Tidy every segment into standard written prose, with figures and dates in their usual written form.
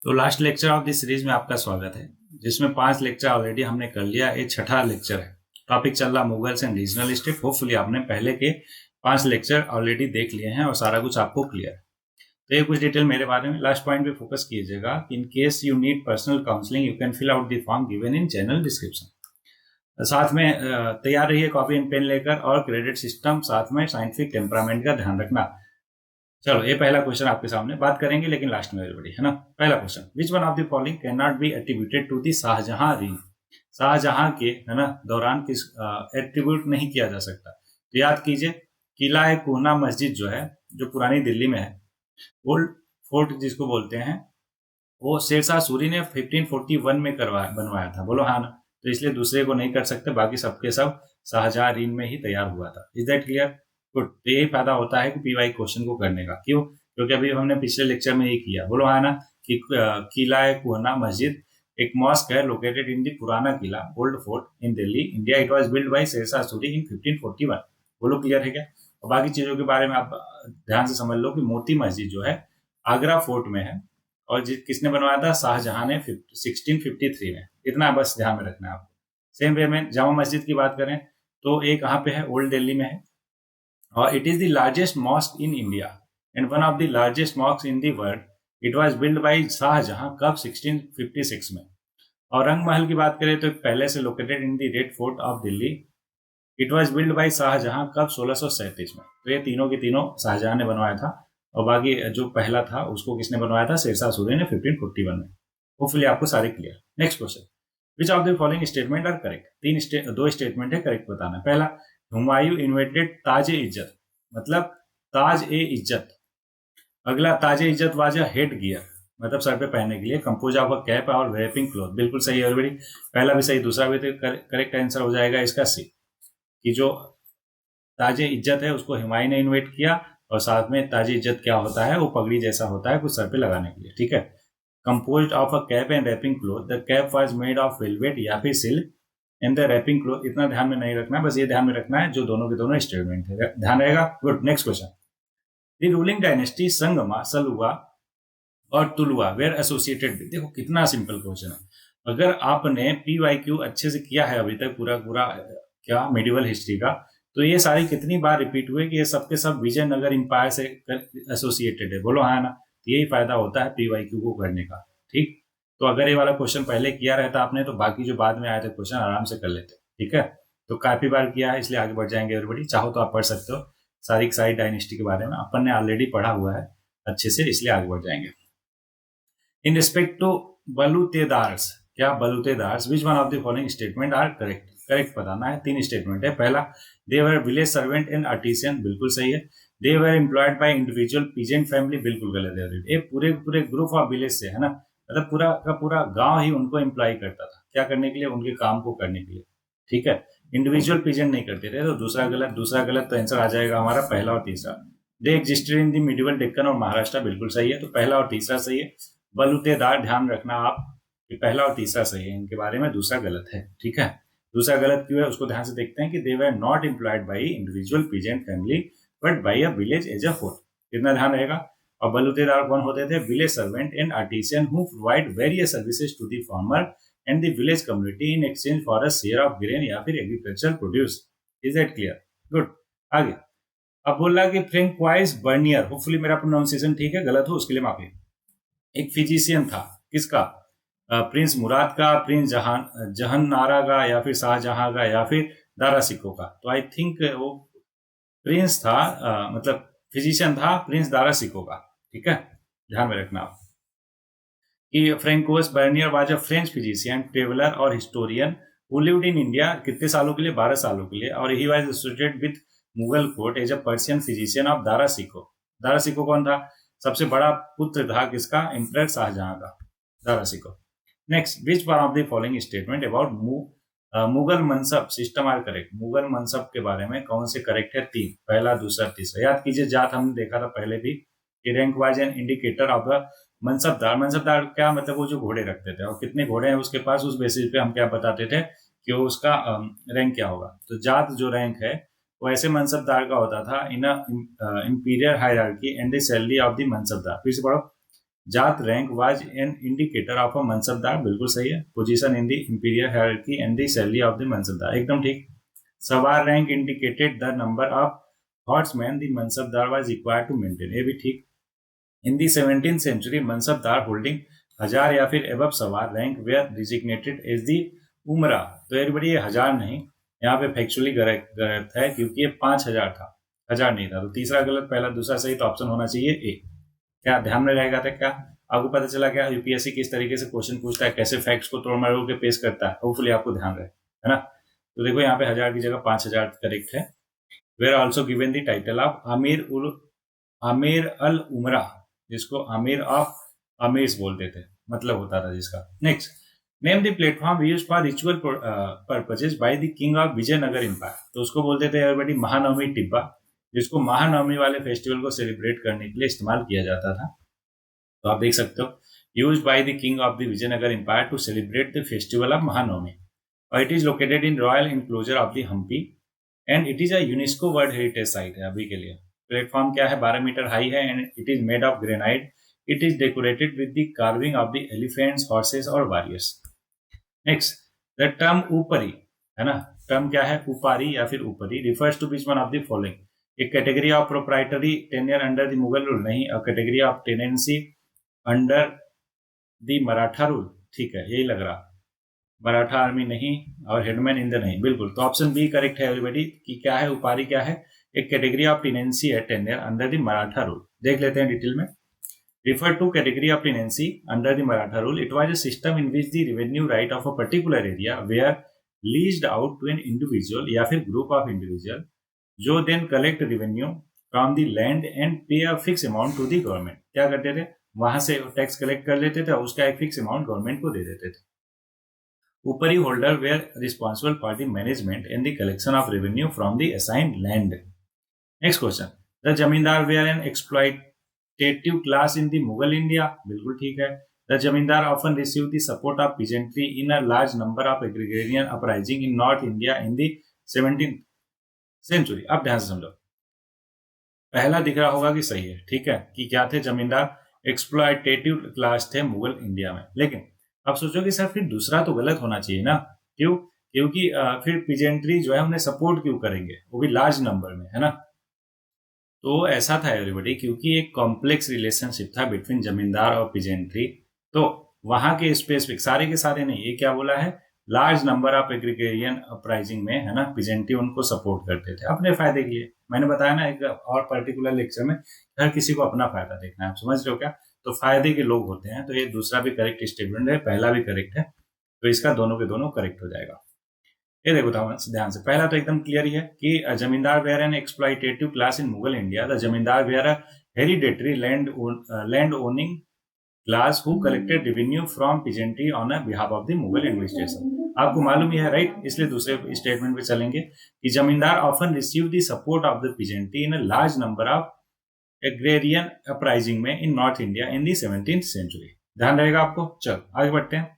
तो last lecture of this series में आपका स्वागत है, जिसमें 5 लेक्चर ऑलरेडी हमने कर लिया। ये छठा लेक्चर है। टॉपिक चल रहा Mughals and regional state. Hopefully आपने पहले के 5 लेक्चर ऑलरेडी देख लिए हैं और सारा कुछ आपको क्लियर है। तो ये कुछ डिटेल मेरे बारे में लास्ट पॉइंट पे फोकस कीजिएगा। In case you need personal counselling you can fill out the form given in channel description. साथ में तैयार रहिए कॉपी एंड पेन लेकर, और क्रेडिट सिस्टम साथ में साइंटिफिक टेम्परामेंट का ध्यान रखना। चलो, ये पहला क्वेश्चन आपके सामने बात करेंगे, लेकिन लास्ट में एवरीबॉडी है ना। पहला question, which one of the following can not be attributed to the Shah Jahan reign. Shah Jahan के है ना दौरान किस एट्रीब्यूट नहीं किया जा सकता। तो याद कीजिए, किला कोहना मस्जिद जो है, जो पुरानी दिल्ली में है, ओल्ड फोर्ट जिसको बोलते हैं, वो शेरशाह सूरी ने 1541 में बनवाया था। बोलो हाँ ना। तो इसलिए दूसरे को नहीं कर सकते, बाकी सबके सब शाहजहां रीन में ही तैयार हुआ था। Is that clear? गुड। तो यही फायदा होता है कि पीवाई क्वेश्चन को करने का। क्यों? क्योंकि अभी हमने पिछले लेक्चर में ही किया। बोलो हाँ ना कि किला कोहना मस्जिद एक मॉस्क है located in the Purana Qila old fort in Delhi India. It was build by Sher Shah Suri in 1541। बोलो क्लियर है क्या? और बाकी चीजों के बारे में आप ध्यान से समझ लो कि मोती मस्जिद जो है आगरा फोर्ट में है, और किसने बनवाया था? शाहजहां ने 1653 में। इतना बस ध्यान में रखना है आपको। सेम वे में जामा मस्जिद की बात करें तो ये कहाँ पे है? ओल्ड दिल्ली में है, और it is the largest mosque in India and one of the largest mosques in the world. It was built by Shahjahan कब? 1656 में। और रंग महल की बात करें तो एक पैलेस है located in the red fort of Delhi. It was build by Shah Jahan कब? 1637 में। तो ये तीनों के तीनों शाहजहां ने बनवाया था, और बाकी जो पहला था उसको किसने बनवाया था? शेरशाह सूरी ने 1541 में। होपफुली आपको सारे clear. Next question, which of the following statement are correct. दो स्टेटमेंट है, करेक्ट बताना। पहला, हुमायूं इन्वेंटेड ताज ए इज्जत, मतलब ताज ए इज्जत। अगला, ताज ए इज्जत वाज अ हेड गियर, मतलब सर पे पहनने के लिए, कंपोज ऑफ अ कैप और वेपिंग क्लॉथ। बिल्कुल सही है एवरीबॉडी। पहला भी सही, दूसरा भी। तो करेक्ट आंसर हो जाएगा इसका सी, कि जो ताज ए इज्जत है उसको हुमायूं ने इन्वेंट किया, और साथ में ताज ए इज्जत क्या होता है? वो पगड़ी जैसा होता है कुछ सर पे लगाने के लिए। ठीक है। Compose of a cap and wrapping cloth. The cap was made of velvet या फिर silk and the wrapping cloth. इतना ध्यान में नहीं रखना, बस ये ध्यान में रखना है जो दोनों के दोनों स्टेटमेंट है, ध्यान रहेगा। Good. Next question, the ruling dynasty Sangma, Saluwa और तुलुवा वेर एसोसिएटेड विद। देखो कितना सिंपल क्वेश्चन है। अगर आपने पीवाईक्यू अच्छे से किया है अभी तक पूरा पूरा क्या मेडिवल हिस्ट्री का, तो ये सारी कितनी बार रिपीट हुए कि ये सबके सब विजयनगर इंपायर से एसोसिएटेड है। बोलो हाँ ना। तो यही फायदा होता है पीवाईक्यू को करने का। ठीक। तो अगर ये वाला क्वेश्चन पहले किया रहता आपने, तो बाकी जो बाद में आए थे क्वेश्चन आराम से कर लेते। ठीक है। तो काफी बार किया है, इसलिए आगे बढ़ जाएंगे एवरीबॉडी। चाहो तो आप पढ़ सकते हो सारी डायनेस्टी के बारे में, अपन ने ऑलरेडी पढ़ा हुआ है अच्छे से, इसलिए आगे बढ़ जाएंगे। इन रिस्पेक्ट टू बलूतेदार्स, क्या balutedars, which one of the following statement are correct. Correct बताना है। 3 स्टेटमेंट है। पहला, they were village servant and artisan, बिल्कुल सही है। They were employed by individual peasant family, बिल्कुल गलत है। ये पूरे पूरे ग्रुप ऑफ विलेज से है ना, मतलब पूरा का पूरा गांव ही उनको एम्प्लॉय करता था। क्या करने के लिए? उनके काम को करने के लिए। ठीक है। इंडिविजुअल पीजेंट नहीं करते थे। तो दूसरा गलत, दूसरा गलत। तो आंसर आ जाएगा हमारा पहला और तीसरा। They existed in the medieval Deccan और महाराष्ट्र, बिल्कुल सही है। तो पहला और तीसरा सही है। बलूतेदार, ध्यान रखना आप कि पहला और तीसरा सही है इनके बारे में, दूसरा गलत है। ठीक है। दूसरा गलत क्यों है उसको ध्यान से देखते हैं कि they were not employed by individual peasant family but by a village as a whole. कितना ध्यान रहेगा। और बलूतेदार कौन होते थे? Village servant and artisan who provide various services to the farmer and the village community in exchange for a share of grain या फिर agriculture produce. Is that clear? Good. आगे अब बोल रहा है कि फ्रैंकोइस बर्नियर, होपफुली मेरा pronunciation ठीक है, गलत हो उसके लिए माफी। एक फिजिशियन था, किसका? प्रिंस मुराद का, प्रिंस जहानारा का, या फिर शाहजहां का, या फिर दारा सिको का। तो आई थिंक वो प्रिंस था, मतलब फिजिशियन था प्रिंस दारा सिको का। ठीक है। ध्यान में रखना आप कि Francois Bernier was a French physician, traveller और historian who lived in India कितने सालों के लिए? 12 सालों के लिए। और he was associated with Mughal court as a Persian physician of Dara Shikoh. Dara Shikoh कौन था? सबसे बड़ा पुत्र था किसका? एम्परर शाहजहां का, Dara Shikoh. Next, which one of the following statement about Mughal mansab system are correct. Mughal mansab के बारे में कौन से करेक्ट है? 3, पहला, दूसरा, तीसरा। याद कीजिए, जात हमने देखा था पहले भी कि rank wise an indicator of the mansabdar. Mansabdar क्या मतलब? वो जो घोड़े रखते थे, और कितने घोड़े हैं उसके पास, उस बेसिस पे हम क्या बताते थे कि वो उसका रैंक क्या होगा। तो जात जो रैंक है वो ऐसे मनसबदार का होता था in imperial hierarchy and the salary of the mansabdar. फिर से पढ़ो, zat rank was an indicator of a mansabdar, बिल्कुल सही है। Position in the imperial hierarchy and the salary of the mansabdar, एकदम ठीक। Sawar rank indicated the number of horseman the mansabdar was required to maintain, ये भी ठीक। इन the 17th century mansabdar holding 1000 या फिर एबव सवार rank were designated as the उमरा, तो एवरीबॉडी ये 1000 नहीं, यहाँ पे फैक्चुअली गलत है क्योंकि ये 5000 था, 1000 नहीं था। तो तीसरा गलत, पहला दूसरा सही, तो ऑप्शन होना चाहिए ए। क्या ध्यान में रहेगा था? क्या आपको पता चला क्या यूपीएससी किस तरीके से क्वेश्चन पूछता है, कैसे फैक्ट्स को तोड़ मरोड़ के पेश करता है, होपफुली आपको ध्यान रहे, है ना। तो देखो यहाँ पे 1000 की जगह 5000 करेक्ट है। Were also given the title of amir al umara, जिसको आमिर ऑफ आमिर्स बोलते थे, मतलब होता था जिसका। Next, name the platform used for ritual purposes by the king of Vijayanagara empire, तो उसको बोलते थे एवरीबॉडी महानवमी टिब्बा, जिसको महानवमी वाले फेस्टिवल को सेलिब्रेट करने के लिए इस्तेमाल किया जाता था। तो आप देख सकते हो, used by the king of the Vijayanagara empire to celebrate the festival of Mahanavami, और it is located in royal enclosure of the Hampi and it is a UNESCO world heritage site है अभी के लिए। प्लेटफॉर्म क्या है? 12 मीटर हाई है and it is made of granite, it is decorated with the carving of the elephants, horses और warriors. Next, the term upari, है ना, टर्म क्या है? उपारी या फिर upari, refers to which one of the following? एक category of proprietary tenure under the Mughal rule, नहीं, और category of tenancy under the Maratha rule, ठीक है, यही लग रहा। मराठा आर्मी नहीं और हेडमैन इंद्र नहीं, बिल्कुल। तो ऑप्शन बी करेक्ट है एवरीबॉडी, कि क्या है? उपारी क्या है? एक कैटेगरी ऑफ टेनेंसी है tenure under the Maratha rule. देख लेते हैं डिटेल में। Refer to category of tenancy under the Maratha rule, it was a system in which the revenue right of a particular area were leased out to an individual या फिर group of individual, जो then collect revenue from the land and pay a fix amount to the government. क्या करते थे? वहां से tax collect कर लेते थे और उसका एक फिक्स अमाउंट गवर्नमेंट को दे देते थे। Upari holder were responsible for the management and the collection of revenue from the assigned land. Next question. The Jamindar were an exploitative class in the Mughal India. बिल्कुल ठीक है। The Jamindar often received the support of peasantry in a large number of agrarian uprising in North India in the 17th century. अब ध्यान से समझो। पहला दिख रहा होगा कि सही है, ठीक है, कि क्या थे? जमींदार एक्सप्लॉयटेटिव क्लास थे मुगल इंडिया में। लेकिन अब सोचो कि सर फिर दूसरा तो गलत होना चाहिए ना, क्यों? क्योंकि फिर पीजेंट्री जो है उन्हें सपोर्ट क्यों करेंगे, वो भी लार्ज नंबर में, है ना। तो ऐसा था एवरीबॉडी, क्योंकि एक कॉम्प्लेक्स रिलेशनशिप था बिटवीन जमींदार और पीजेंट्री। तो वहां के स्पेसिफिक, सारे के सारे नहीं, ये क्या बोला है? Large number of agrarian uprising में, है ना, पीजेंट्री उनको सपोर्ट करते थे अपने फायदे के लिए। मैंने बताया ना एक और पर्टिकुलर लेक्चर में, हर किसी को अपना फायदा देखना है, आप समझ रहे हो क्या? तो फायदे के लोग होते हैं। तो ये दूसरा भी करेक्ट स्टेटमेंट है, पहला भी करेक्ट है, तो इसका दोनों के दोनों करेक्ट हो जाएगा। ये देखो ध्यान से, पहला तो एकदम क्लियर ही है कि zamindar were an exploitative class in Mughal India. The zamindar were a hereditary land owning class who collected revenue from peasantry on behalf of the Mughal administration. आपको मालूम ही है, राइट, इसलिए दूसरे स्टेटमेंट पे चलेंगे कि zamindar often receive the support of the peasantry in a large number of agrarian uprising में in north India in the 17th century. ध्यान रहेगा आपको। चलो आगे बढ़ते हैं।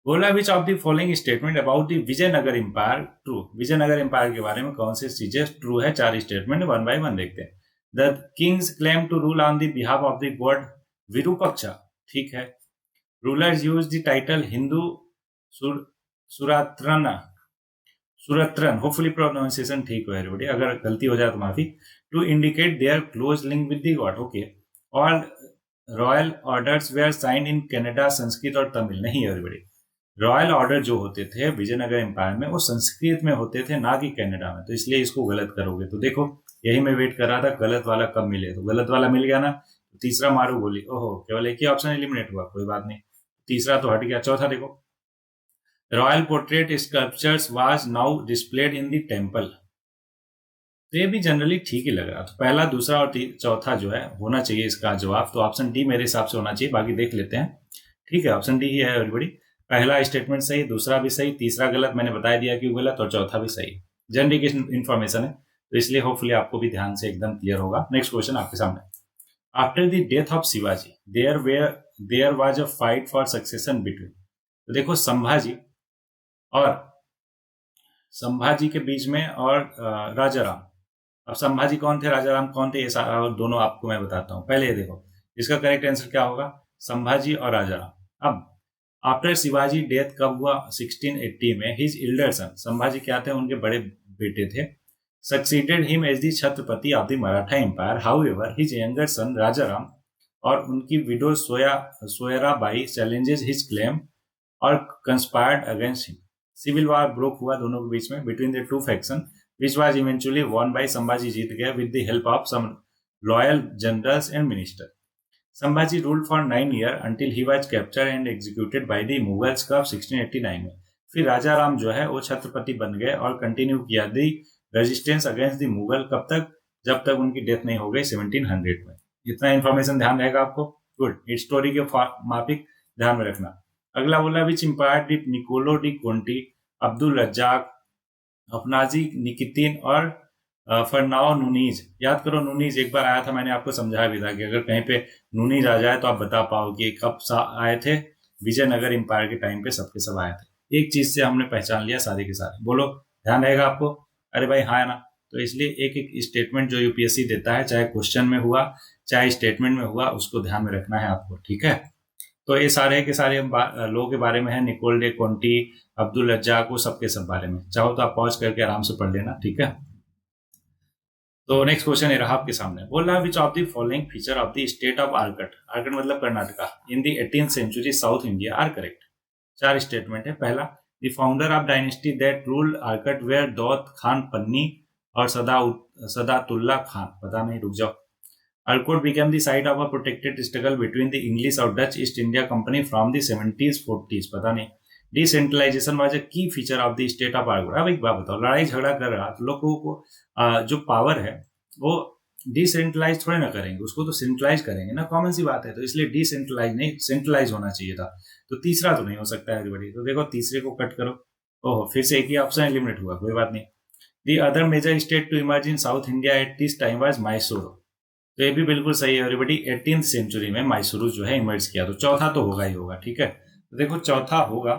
बोला which of the following statement about the Vijayanagara empire true? Vijayanagara empire के बारे में कौन सी चीजें ट्रू है? 4 स्टेटमेंट, वन बाय वन देखते हैं। The kings claim to rule on the behalf of the god Virupaksha, ठीक है। Rulers use the title Hindu Suratrana, hopefully pronunciation ठीक हो एवरीबॉडी, अगर गलती हो जाए तो माफी। To indicate their close link with the god, okay. All royal orders were signed in Kannada, Sanskrit और तमिल, नहीं एवरीबॉडी। रॉयल ऑर्डर जो होते थे विजयनगर एम्पायर में, वो संस्कृत में होते थे, ना कि कनाडा में, तो इसलिए इसको गलत करोगे। तो देखो यही मैं वेट कर रहा था गलत वाला कब मिले, तो गलत वाला मिल गया ना, तो तीसरा मारो गोली। ओहो, केवल एक ही ऑप्शन एलिमिनेट हुआ, कोई बात नहीं, तीसरा तो हट गया। चौथा देखो, royal portrait sculptures was now displayed in the temple, तो ये भी जनरली ठीक ही लग रहा। तो पहला, दूसरा और चौथा जो है होना चाहिए इसका जवाब, तो ऑप्शन डी मेरे हिसाब से होना चाहिए, बाकी देख लेते हैं। ठीक है, ऑप्शन डी ही है एवरीबॉडी। पहला स्टेटमेंट सही, दूसरा भी सही, तीसरा गलत, मैंने बता दिया क्यों गलत, और चौथा भी सही। जनरिक इन्फॉर्मेशन है, तो इसलिए होपफुली आपको भी ध्यान से एकदम क्लियर होगा। नेक्स्ट क्वेश्चन आपके सामने। After the death of Shivaji there was a fight for succession between, तो देखो संभाजी के बीच में और राजा राम। अब संभाजी कौन थे, राजा राम कौन थे, ये सारा दोनों आपको मैं बताता हूँ। पहले ये देखो, इसका करेक्ट आंसर क्या होगा? संभाजी और राजाराम। अब आफ्टर शिवाजी डेथ कब हुआ? 1680 में। हिज इल्डर सन, संभाजी क्या थे? उनके बड़े बेटे थे। Succeeded him as the Chhatrapati of the Maratha empire. However his younger son Rajaram और उनकी widow Soyarabai challenges his claim और conspired against him. Civil war broke हुआ दोनों के बीच में, between the two faction, which was eventually won by Sambhaji. जीत गया with the help of some loyal generals and minister. Sambhaji ruled for 9 years until he was captured and executed by the Mughals कब? 1689 में। फिर राजा राम जो है वो छत्रपति बन गए और कंटिन्यू किया दी रेजिस्टेंस अगेंस्ट द मुगल। कब तक? जब तक उनकी डेथ नहीं हो गई 1700 में। इतना इंफॉर्मेशन ध्यान रहेगा आपको। गुड, इस स्टोरी के मापिक ध्यान में रखना। अगला बोला which empire did Niccolo de Conti, Abdul Razzaq, Afanasy Nikitin और फरनाओ नूनीज। याद करो, नूनीज एक बार आया था, मैंने आपको समझाया भी था कि अगर कहीं पे नूनीज आ जाए तो आप बता पाओ कि कब आए थे। विजयनगर एम्पायर के टाइम पे सबके सब आए थे। एक चीज से हमने पहचान लिया सारे के सारे। बोलो, ध्यान रहेगा आपको? अरे भाई हाँ है ना। तो इसलिए एक एक स्टेटमेंट जो यूपीएससी देता है, चाहे क्वेश्चन में हुआ चाहे स्टेटमेंट में हुआ, उसको ध्यान में रखना है आपको, ठीक है। तो ये सारे के सारे लोगों के बारे में है, Nicolo de Conti, Abdul Razzaq, वो सबके सब बारे में। चाहो तो आप पॉज करके आराम से पढ़ लेना, ठीक है। तो नेक्स्ट क्वेश्चन ये रहा आपके सामने। बोल रहा है which of the following feature of the state of Arcot, Arcot मतलब Karnataka, in the 18th century south India are correct. 4 statement है। पहला, the founder of dynasty that ruled Arcot were Daulat Khan Panni और सदातुल्ला खान। पता नहीं, रुक जाओ। Arcot became the site of a protected struggle between the English और Dutch East India Company from the 70s 40s। पता नहीं। Decentralization was a key feature of the state of Arcot। अब एक बात बताओ, लड़ाई झगड़ा कर रहा तो लोगों को जो पावर है वो डिसेंट्रलाइज थोड़े ना करेंगे, उसको तो सेंट्रलाइज करेंगे ना, कॉमन सी बात है। तो इसलिए डिसेंट्रलाइज नहीं, सेंट्रलाइज होना चाहिए था। तो तीसरा तो नहीं हो सकता है एवरीबॉडी। तो देखो तीसरे को कट करो। ओहो, फिर से एक ही ऑप्शन एलिमिनेट हुआ, कोई बात नहीं। The other major state to emerge in south India at this time was Mysore. तो ये भी बिल्कुल सही है एवरीबॉडी। 18th सेंचुरी में मैसूर जो है इमर्ज किया। तो चौथा तो होगा ही होगा, ठीक है। तो देखो चौथा होगा,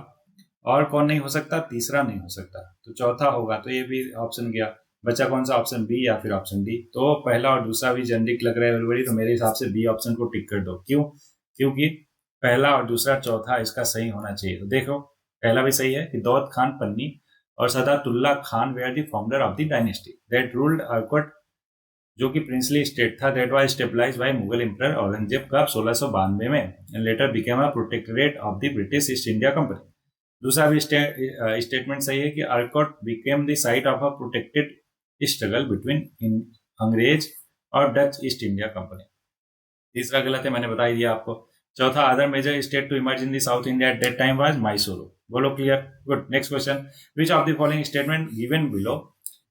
और कौन नहीं हो सकता? तीसरा नहीं हो सकता, तो चौथा होगा। तो ये भी ऑप्शन गया। बचा कौन सा? ऑप्शन बी या फिर ऑप्शन डी। तो पहला और दूसरा भी जेनरिक लग रहा है एवरीबॉडी, तो मेरे हिसाब से बी ऑप्शन को टिक कर दो। क्यों? क्योंकि पहला और दूसरा चौथा इसका सही होना चाहिए। तो देखो पहला भी सही है कि दौलत खान पन्नी और Sadatullah Khan were the founder of the dynasty that ruled Arcot, जो कि प्रिंसली स्टेट था, that was stabilised by Mughal emperor Aurangzeb कब? 1692 में, and later became a protectorate of the British East India Company. दूसरा भी स्टेटमेंट सही है कि Arcot became the site of a protected struggle between अंग्रेज और डच ईस्ट इंडिया कंपनी। तीसरा गलत है, मैंने बता ही दिया आपको। चौथा, other major state to emerge in the south India at that time was Mysore. बोलो clear? Good. Next question, which of the following statement given below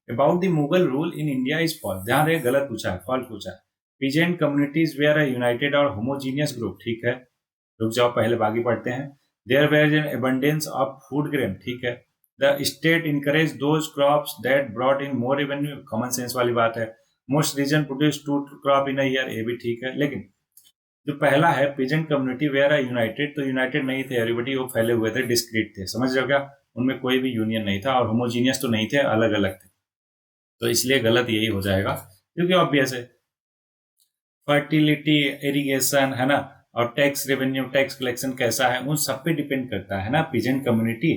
about the Mughal rule in India is false. ध्यान रहे, गलत पूछा है, false पूछा है। Peasant communities were a united और homogeneous group, ठीक है। रुक जाओ, पहले बाकी पढ़ते हैं। There were an abundance of food grain, ठीक है। The state encourage those crops that brought in more revenue, common sense वाली बात है। Most region produce 2 crop in a year, ये भी ठीक है। लेकिन जो पहला है peasant community were are united, तो यूनाइटेड नहीं थे एवरीबॉडी, वो फैले हुए थे, डिस्क्रीट थे। समझ रहे हो क्या? उनमें कोई भी यूनियन नहीं था, और होमोजीनियस तो नहीं थे, अलग अलग थे। तो इसलिए गलत यही हो जाएगा, क्योंकि ऑब्वियस है फर्टिलिटी, इरिगेशन है ना, और टैक्स रेवेन्यू, टैक्स कलेक्शन कैसा है, उन सब पे डिपेंड करता है ना पीजेंट कम्युनिटी।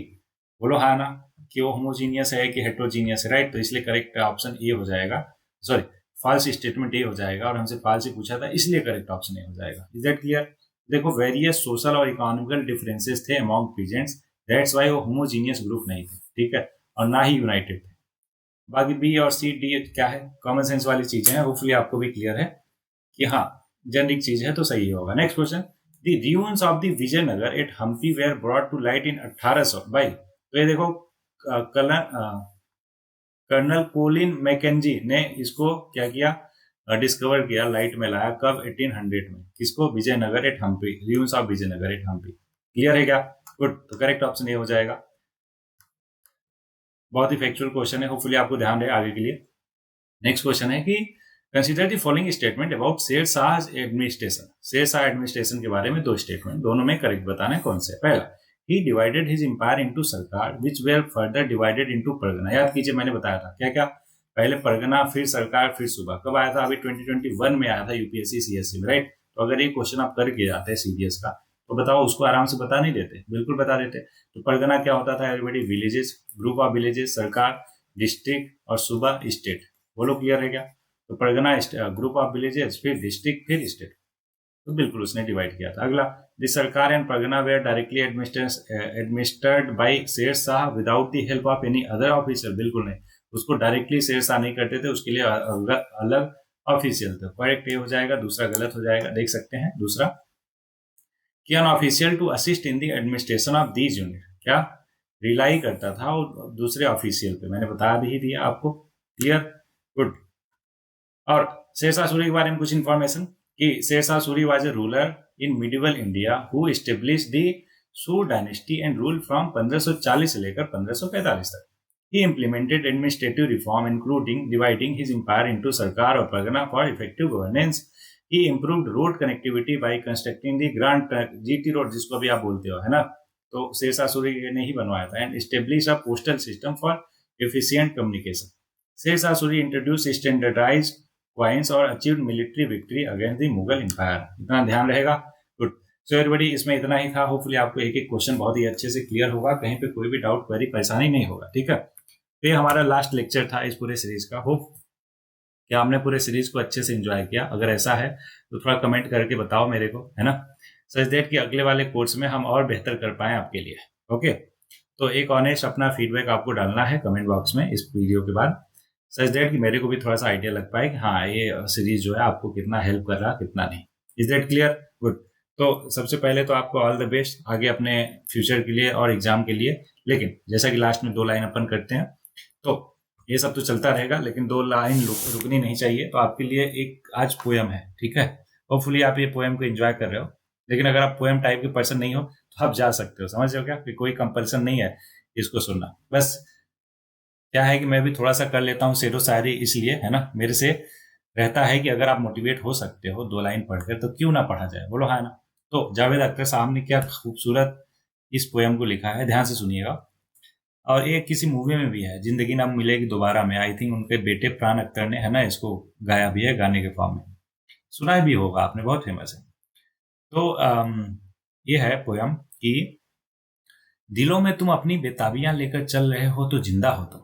बोलो हाँ ना, कि वो होमोजीनियस है कि हेट्रोजीनियस है, राइट। तो इसलिए करेक्ट ऑप्शन ए हो जाएगा, सॉरी फॉल्स स्टेटमेंट ए हो जाएगा, और हमसे फॉल्स ही पूछा था इसलिए करेक्ट ऑप्शन ए हो जाएगा। Is that clear? देखो वेरियस सोशल और इकोनॉमिकल डिफरेंसेस थे अमॉन्ग पीजेंट्स, दैट्स वाई वो होमोजीनियस ग्रुप नहीं थे, ठीक है, और ना ही यूनाइटेड थे। बाकी बी और सी डी क्या है, कॉमन सेंस वाली चीजें हैं, होपफुली आपको भी क्लियर है कि हाँ जेनरिक चीज है तो सही होगा। Next question, the ruins of the Vijayanagara at Hampi were brought to light in 1800 by. तो ये देखो कर्नल कोलिन मैकेंजी ने इसको क्या किया, डिस्कवर किया, लाइट में लाया, कब? 1800 में। किसको? Vijayanagar at Hampi, ruins of Vijayanagar at Hampi. Clear है क्या? गुड। तो करेक्ट ऑप्शन ये हो जाएगा। बहुत ही फैक्चुअल क्वेश्चन है, होपफुली आपको ध्यान रहे आगे के लिए। नेक्स्ट क्वेश्चन है कि consider the following statement about Sher Shah administration. Sher Shah administration के बारे में 2 स्टेटमेंट, दोनों में करेक्ट बताना है कौन से। पहला, he divided his empire into sarkar which were further divided into pargana. याद कीजिए मैंने बताया था क्या क्या, पहले परगना, फिर सरकार, फिर सूबा। कब आया था? अभी 2021 में आया था यूपीएससी सीएससी में, राइट। तो अगर ये क्वेश्चन आप करके जाते हैं CDS का, तो बताओ उसको आराम से बता नहीं देते? बिल्कुल बता देते। तो परगना क्या होता था everybody? Villages, group of villages, sarkar, district और सूबा, स्टेट। बोलो क्लियर है क्या? तो परगना ग्रुप ऑफ विलेजेस, फिर डिस्ट्रिक्ट, फिर स्टेट। तो बिल्कुल उसने डिवाइड किया था। अगला, the sarkar and pargana were directly administered by Sher Shah without the help of any other officer. बिल्कुल नहीं, उसको डायरेक्टली शेर शाह नहीं करते थे, उसके लिए अलग ऑफिशियल थे। करेक्ट ये हो जाएगा, दूसरा गलत हो जाएगा। देख सकते हैं दूसरा, कि an official to assist in the administration of these unit. क्या रिलाई करता था वो दूसरे ऑफिशियल पे? मैंने बता भी दिया आपको। Clear, good. और शेरशाह सूरी के बारे में कुछ इंफॉर्मेशन, कि Shershah Suri was a ruler in medieval India who establish the Sur dynasty and rule from 1540 से लेकर 1545 तक। He implemented administrative reform including dividing his empire into सरकार और Pargana for effective governance. He improved road connectivity by constructing the Grand GT road, जिसको भी आप बोलते हो, है ना? तो शेरशाह सूरी ने ही बनवाया था। And established a postal system for efficient communication. Sher Shah Suri introduced standardized coins और achieved military victory against the Mughal empire. इतना ध्यान रहेगा। गुड। सो एवरीबॉडी, इसमें इतना ही था। होपफुली आपको एक एक क्वेश्चन बहुत ही अच्छे से क्लियर होगा, कहीं पे कोई भी डाउट, क्वेरी, परेशानी नहीं होगा। ठीक है, तो ये हमारा लास्ट लेक्चर था इस पूरे सीरीज का। होप कि आपने पूरे सीरीज को अच्छे से एंजॉय किया। अगर ऐसा है तो थोड़ा कमेंट करके बताओ मेरे को, है ना, सच दैट कि अगले वाले कोर्स में हम और बेहतर कर पाएं आपके लिए। ओके, तो एक ऑनेस्ट अपना फीडबैक आपको डालना है कमेंट बॉक्स में इस वीडियो के बाद, सच दैट कि मेरे को भी थोड़ा सा आइडिया लग पाए कि हाँ ये सीरीज जो है आपको कितना हेल्प कर रहा, कितना नहीं। Is that clear? गुड। तो सबसे पहले तो आपको ऑल द बेस्ट आगे अपने फ्यूचर के लिए और एग्जाम के लिए। लेकिन जैसा कि लास्ट में 2 लाइन अपन करते हैं, तो ये सब तो चलता रहेगा, लेकिन 2 लाइन रुकनी नहीं चाहिए। तो आपके लिए एक आज पोएम है, ठीक है? होपफुली आप ये पोएम को एंजॉय कर रहे हो। लेकिन अगर आप पोएम टाइप के पर्सन नहीं हो तो आप जा सकते हो, समझ रहे हो क्या? कि कोई कंपल्सन नहीं है इसको सुनना। बस क्या है कि मैं भी थोड़ा सा कर लेता हूँ शेरो शायरी, इसलिए, है ना, मेरे से रहता है कि अगर आप मोटिवेट हो सकते हो 2 लाइन पढ़कर तो क्यों ना पढ़ा जाए, बोलो हाँ ना। तो जावेद अख्तर साहब ने क्या खूबसूरत इस पोएम को लिखा है, ध्यान से सुनिएगा। और ये किसी मूवी में भी है, जिंदगी ना मिलेगी दोबारा में। आई थिंक उनके बेटे प्राण अख्तर ने, है ना, इसको गाया भी है गाने के फॉर्म में, सुना भी होगा आपने, बहुत फेमस है। तो ये है पोयम कि दिलों में तुम अपनी बेताबियां लेकर चल रहे हो तो जिंदा हो तुम,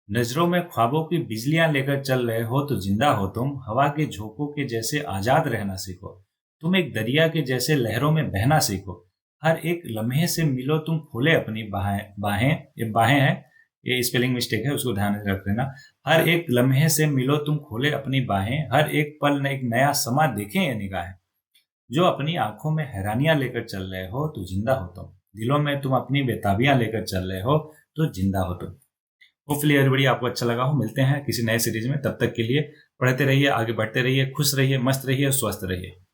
नजरों में ख्वाबों की बिजलियां लेकर चल रहे हो तो जिंदा हो तुम, हवा के झोंकों के जैसे आजाद रहना सीखो, तुम एक दरिया के जैसे लहरों में बहना सीखो, हर एक लम्हे से मिलो तुम खोले अपनी बाहें, ये बाहें हैं, ये स्पेलिंग मिस्टेक है, उसको ध्यान में रख लेना। हर एक लम्हे से मिलो तुम खोले अपनी बाहें, हर एक पल एक नया समा देखें ये निगाहें, जो अपनी आंखों में हैरानियां लेकर चल रहे हो तो जिंदा हो तुम, दिलों में तुम अपनी बेताबियां लेकर चल रहे हो तो जिंदा हो तुम। होपफुली एवरीबॉडी आपको अच्छा लगा हो। मिलते हैं किसी नए सीरीज में, तब तक के लिए पढ़ते रहिए, आगे बढ़ते रहिए, खुश रहिए, मस्त रहिए, स्वस्थ रहिए।